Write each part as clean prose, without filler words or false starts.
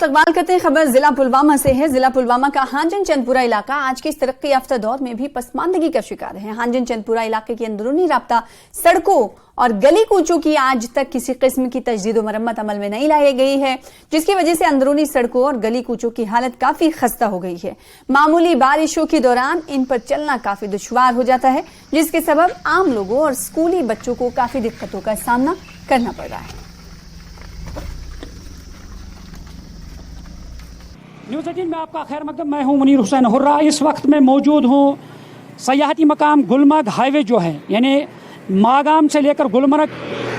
इस्तकबाल करते हैं खबर जिला पुलवामा से है। जिला पुलवामा का हांजन चंदपुरा इलाका आज के इस तरक्की याफ्ता दौर में भी पसमानदगी का शिकार है। हांजन चंदपुरा इलाके की अंदरूनी राब्ता सड़कों और गली कूचों की आज तक किसी किस्म की तजदीद व मरम्मत अमल में नहीं लाई गई है, जिसकी वजह से अंदरूनी सड़कों और गली कूचों की हालत काफी खस्ता हो गई है। मामूली बारिशों के दौरान इन पर चलना काफी दुश्वार हो जाता है, जिसके सबब आम लोगों और स्कूली बच्चों को काफी दिक्कतों का सामना करना पड़ रहा है। न्यूज़ 18 में आपका खैर मकदम। मैं हूं मुनीर हुसैन हुर्रा। इस वक्त मैं मौजूद हूं सयाहती मकाम गुलमर्ग हाईवे जो है, यानी मागाम से लेकर गुलमर्ग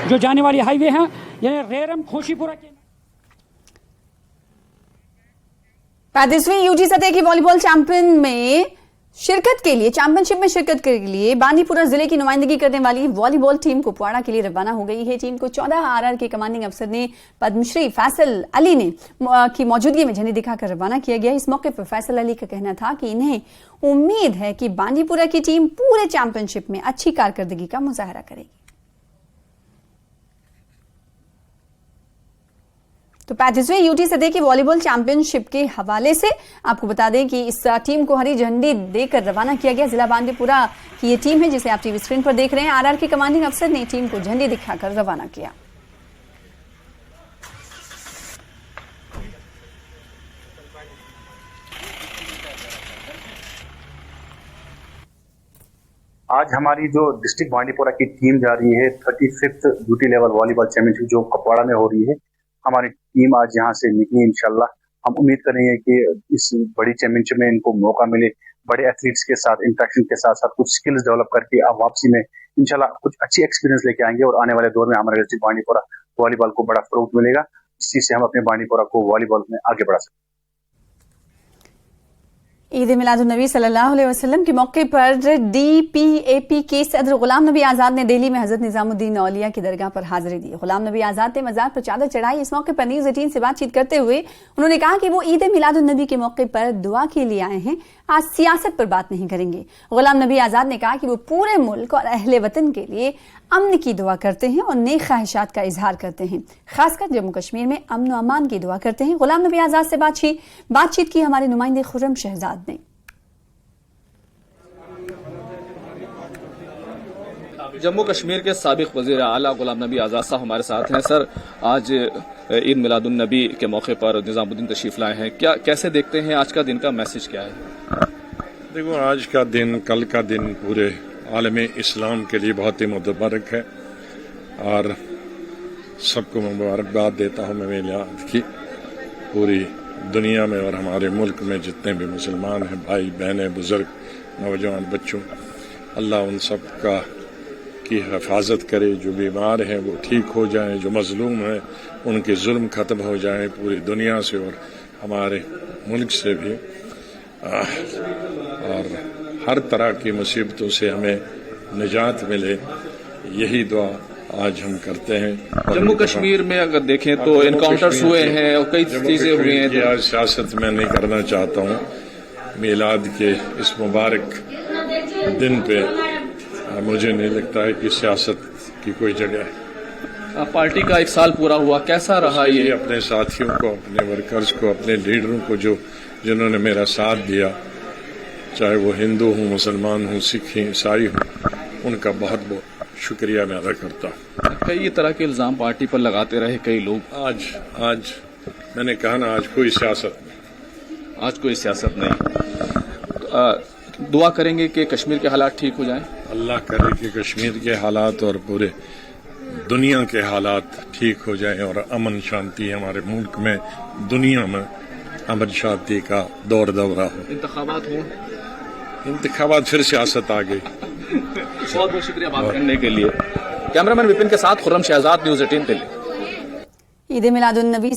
जो जाने वाली हाईवे है, यानी रेरम खोशीपुरा के 35वीं यूजी सतह की वॉलीबॉल चैंपियनशिप में शिरकत के लिए बांदीपुरा जिले की नुमाइंदगी करने वाली वॉलीबॉल टीम कुपवाड़ा के लिए रवाना हो गई है। टीम को 14 आरआर के कमांडिंग अफसर ने पद्मश्री फैसल अली ने की मौजूदगी में झंडी दिखाकर रवाना किया गया। इस मौके पर फैसल अली का कहना था कि इन्हें उम्मीद है कि बांदीपुरा की टीम पूरे चैंपियनशिप में अच्छी कारकर्दगी का मुजाहरा करेगी। तो 35वें यूटी सतह की वॉलीबॉल चैंपियनशिप के हवाले से आपको बता दें कि इस टीम को हरी झंडी देकर रवाना किया गया। जिला बांदीपुरा की ये टीम है जिसे आप टीवी स्क्रीन पर देख रहे हैं। आरआर के कमांडिंग अफसर ने टीम को झंडी दिखाकर रवाना किया। आज हमारी जो डिस्ट्रिक्ट बांदीपुरा की टीम जा रही है 35th UT level volleyball championship जो कुपवाड़ा में हो रही है। हमारी टीम आज यहाँ से निकली। इंशाल्लाह हम उम्मीद करेंगे कि इस बड़ी चैंपियनशिप में इनको मौका मिले, बड़े एथलीट्स के साथ इंटरेक्शन के साथ साथ कुछ स्किल्स डेवलप करके अब वापसी में इंशाल्लाह कुछ अच्छी एक्सपीरियंस लेके आएंगे और आने वाले दौर में हमारे डिस्ट्रिक्ट बांदीपुरा वॉलीबॉल को बड़ा फरोग मिलेगा। इस चीज से हम अपने बांदीपुरा को वॉलीबॉल में आगे बढ़ा सकते हैं। ईद मिलादुन्नबी सल्लल्लाहु अलैहि वसल्लम के मौके पर DPAP के सदर गुलाम नबी आजाद ने दिल्ली में हजरत निजामुद्दीन औलिया की दरगाह पर हाजिरी दी। गुलाम नबी आजाद ने मजार पर चादर चढ़ाई। इस मौके पर न्यूज़ 18 से बातचीत करते हुए उन्होंने कहा कि वो ईद मिलादुन्नबी के मौके पर दुआ के लिए आए हैं, आज सियासत पर बात नहीं करेंगे। गुलाम नबी आजाद ने कहा कि वो पूरे मुल्क और अहले वतन के लिए अमन की दुआ करते हैं और नेक ख्वाहिशात का इजहार करते हैं, खासकर जम्मू कश्मीर में अमन और अमान की दुआ करते हैं। गुलाम नबी आजाद से बातचीत की हमारे नुमाइंदे खुर्रम शहजाद ने। जम्मू कश्मीर के साबिक वजीर आला गुलाम नबी आजाद साहब हमारे साथ हैं। सर, आज ईद मिलादुन्नबी के मौके पर निजामुद्दीन तशरीफ लाए हैं, क्या कैसे देखते हैं आज का दिन का मैसेज क्या है? देखो, आज का दिन, कल का दिन पूरे आलम इस्लाम के लिए बहुत ही मुबारक है और सबको मुबारकबाद देता हूँ। मैं मिलाद की पूरी दुनिया में और हमारे मुल्क में जितने भी मुसलमान हैं, भाई बहनें, बुजुर्ग, नौजवान, बच्चों, अल्लाह उन सब की हिफाजत करे। जो बीमार हैं वो ठीक हो जाएं, जो मजलूम हैं उनके जुल्म खत्म हो जाएं पूरी दुनिया से और हमारे मुल्क से भी, और हर तरह की मुसीबतों से हमें निजात मिले, यही दुआ आज हम करते हैं। जम्मू कश्मीर में अगर देखें तो एनकाउंटर्स हुए हैं और कई चीजें हुई हैं। आज सियासत में नहीं करना चाहता हूँ। मिलाद के इस मुबारक दिन पे मुझे नहीं लगता है कि सियासत की कोई जगह है। पार्टी का 1 साल पूरा हुआ, कैसा रहा ये? अपने साथियों को, अपने वर्कर्स को, अपने लीडरों को जिन्होंने मेरा साथ दिया, चाहे वो हिंदू हों, मुसलमान हों, सिख हों, ईसाई हों, उनका बहुत बहुत शुक्रिया मैं अदा करता हूँ। कई तरह के इल्जाम पार्टी पर लगाते रहे कई लोग। आज मैंने कहा ना, आज कोई सियासत नहीं। दुआ करेंगे कि कश्मीर के हालात ठीक हो जाएं। अल्लाह करे कि कश्मीर के हालात और पूरे दुनिया के हालात ठीक हो जाएं और अमन शांति हमारे मुल्क में, दुनिया में अमन शांति का दौर दौरा हो। इंतखाबात फिर सियासत आ गई। बहुत बहुत शुक्रिया बात करने के लिए। कैमरामैन विपिन के साथ खुर्रम शहजाद, न्यूज़ 18 दिल्ली। ईद मिलादुन्नबी